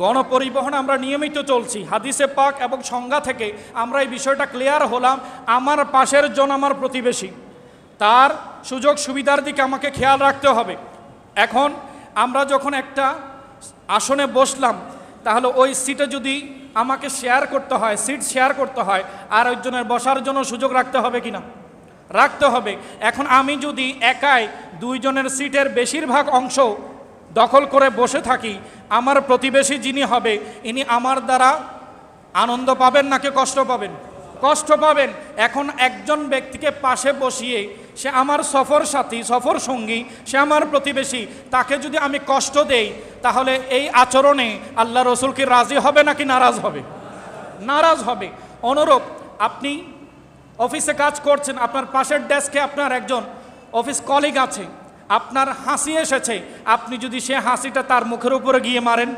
গণপরিবহনে আমরা নিয়মিত চলছি, হাদিসে পাক এবং সংজ্ঞা থেকে আমরা এই বিষয়টা ক্লিয়ার হলাম। আমার পাশের জন আমার প্রতিবেশী, তার সুযোগ সুবিধার দিকে আমাকে খেয়াল রাখতে হবে। এখন আমরা যখন একটা আসনে বসলাম, তাহলে ওই সিটে যদি আমাকে শেয়ার করতে হয়, সিট শেয়ার করতে হয়, আর একজনের বসার জন্য সুযোগ রাখতে হবে কিনা? রাখতে হবে। এখন আমি যদি একাই দুইজনের সিটের বেশিরভাগ অংশ দখল করে বসে থাকি, আমার প্রতিবেশী যিনি হবে ইনি আমার দ্বারা আনন্দ পাবেন নাকি কষ্ট পাবেন? কষ্ট পাবেন। এখন একজন ব্যক্তিকে পাশে বসিয়ে, সে আমার সফর সাথী, সফর সঙ্গী, সে আমার প্রতিবেশী, তাকে যদি আমি কষ্ট দেই, তাহলে এই আচরণে আল্লাহ রসুল কি রাজি হবে নাকি নারাজ হবে? নারাজ হবে। অনুরূপ আপনি অফিসে কাজ করছেন, আপনার পাশের ডেস্কে আপনার একজন অফিস কলিগ আছে, আপনার হাসি এসেছে, আপনি যদি সে হাসিটা তার মুখের উপরে গিয়ে মারেন,